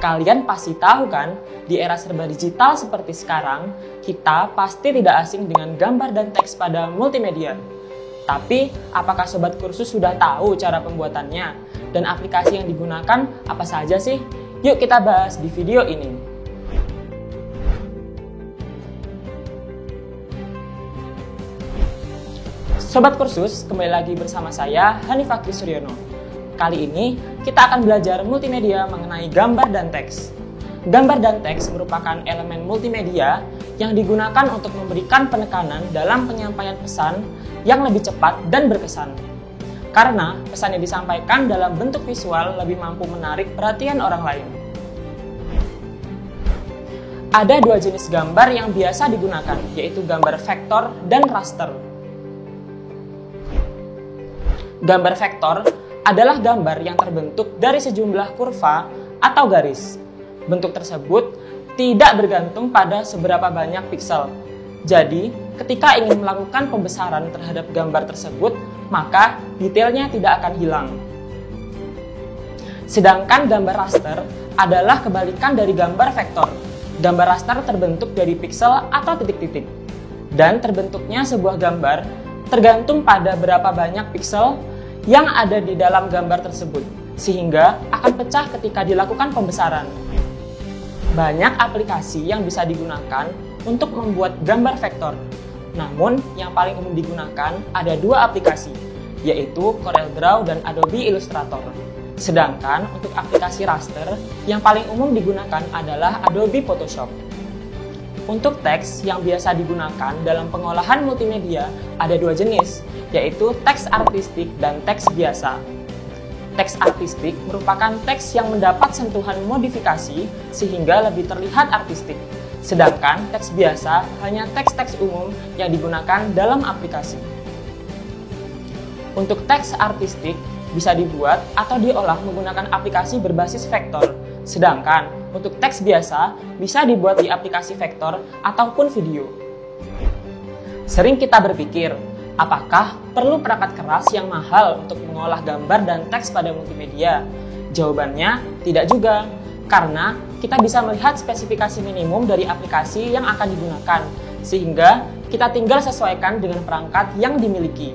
Kalian pasti tahu kan, di era serba digital seperti sekarang, kita pasti tidak asing dengan gambar dan teks pada multimedia. Tapi, apakah Sobat Kursus sudah tahu cara pembuatannya? Dan aplikasi yang digunakan apa saja sih? Yuk kita bahas di video ini. Sobat Kursus, kembali lagi bersama saya, Hanifah Krisuryono. Kali ini, kita akan belajar multimedia mengenai gambar dan teks. Gambar dan teks merupakan elemen multimedia yang digunakan untuk memberikan penekanan dalam penyampaian pesan yang lebih cepat dan berkesan. Karena pesan yang disampaikan dalam bentuk visual lebih mampu menarik perhatian orang lain. Ada dua jenis gambar yang biasa digunakan, yaitu gambar vektor dan raster. Gambar vektor adalah gambar yang terbentuk dari sejumlah kurva atau garis. Bentuk tersebut tidak bergantung pada seberapa banyak piksel. Jadi, ketika ingin melakukan pembesaran terhadap gambar tersebut, maka detailnya tidak akan hilang. Sedangkan gambar raster adalah kebalikan dari gambar vektor. Gambar raster terbentuk dari piksel atau titik-titik. Dan terbentuknya sebuah gambar tergantung pada berapa banyak piksel yang ada di dalam gambar tersebut, sehingga akan pecah ketika dilakukan pembesaran. Banyak aplikasi yang bisa digunakan untuk membuat gambar vektor. Namun, yang paling umum digunakan ada dua aplikasi, yaitu CorelDRAW dan Adobe Illustrator. Sedangkan untuk aplikasi raster, yang paling umum digunakan adalah Adobe Photoshop. Untuk teks yang biasa digunakan dalam pengolahan multimedia ada dua jenis, yaitu teks artistik dan teks biasa. Teks artistik merupakan teks yang mendapat sentuhan modifikasi sehingga lebih terlihat artistik. Sedangkan teks biasa hanya teks-teks umum yang digunakan dalam aplikasi. Untuk teks artistik bisa dibuat atau diolah menggunakan aplikasi berbasis vektor. Sedangkan untuk teks biasa bisa dibuat di aplikasi vektor ataupun video. Sering kita berpikir, apakah perlu perangkat keras yang mahal untuk mengolah gambar dan teks pada multimedia? Jawabannya tidak juga, karena kita bisa melihat spesifikasi minimum dari aplikasi yang akan digunakan, sehingga kita tinggal sesuaikan dengan perangkat yang dimiliki.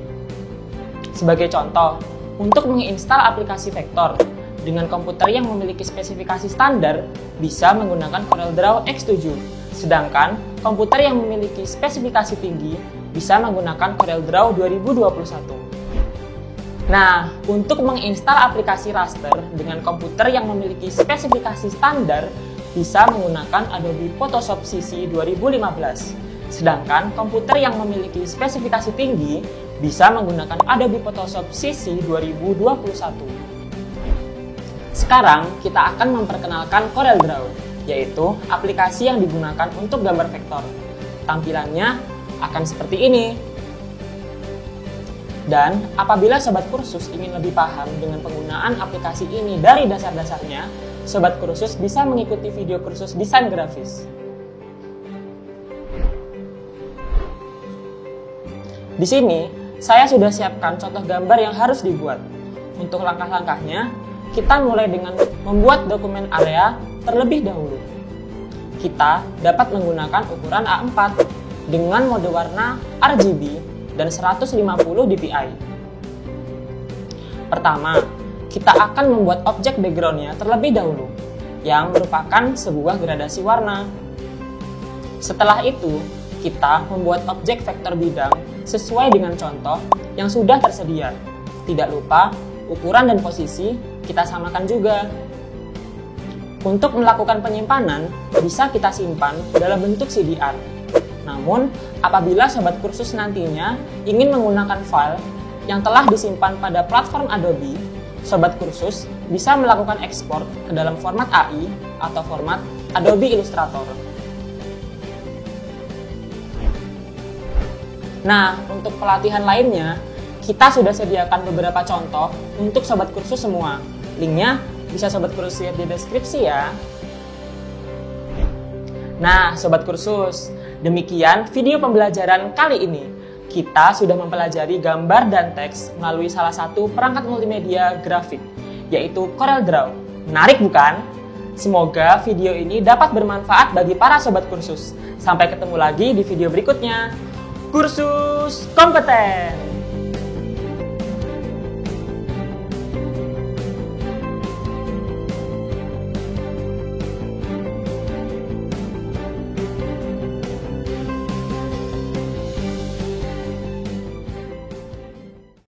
Sebagai contoh, untuk menginstal aplikasi vektor dengan komputer yang memiliki spesifikasi standar bisa menggunakan CorelDRAW X7, sedangkan komputer yang memiliki spesifikasi tinggi bisa menggunakan CorelDRAW 2021. Nah, untuk menginstal aplikasi raster dengan komputer yang memiliki spesifikasi standar bisa menggunakan Adobe Photoshop CC 2015. Sedangkan komputer yang memiliki spesifikasi tinggi bisa menggunakan Adobe Photoshop CC 2021. Sekarang kita akan memperkenalkan CorelDRAW, yaitu aplikasi yang digunakan untuk gambar vektor. Tampilannya akan seperti ini. Dan apabila Sobat Kursus ingin lebih paham dengan penggunaan aplikasi ini dari dasar-dasarnya, Sobat Kursus bisa mengikuti video kursus desain grafis. Di sini, saya sudah siapkan contoh gambar yang harus dibuat. Untuk langkah-langkahnya, kita mulai dengan membuat dokumen area terlebih dahulu. Kita dapat menggunakan ukuran A4 dengan mode warna RGB dan 150 dpi. Pertama, kita akan membuat objek background-nya terlebih dahulu, yang merupakan sebuah gradasi warna. Setelah itu, kita membuat objek vektor bidang sesuai dengan contoh yang sudah tersedia. Tidak lupa, ukuran dan posisi kita samakan juga. Untuk melakukan penyimpanan, bisa kita simpan dalam bentuk CDR. Namun, apabila Sobat Kursus nantinya ingin menggunakan file yang telah disimpan pada platform Adobe, Sobat Kursus bisa melakukan ekspor ke dalam format AI atau format Adobe Illustrator. Nah, untuk pelatihan lainnya, kita sudah sediakan beberapa contoh untuk Sobat Kursus semua. Linknya bisa Sobat Kursus lihat di deskripsi ya. Nah, Sobat Kursus, demikian video pembelajaran kali ini. Kita sudah mempelajari gambar dan teks melalui salah satu perangkat multimedia grafik, yaitu CorelDRAW. Menarik bukan? Semoga video ini dapat bermanfaat bagi para sobat kursus. Sampai ketemu lagi di video berikutnya. Kursus kompeten!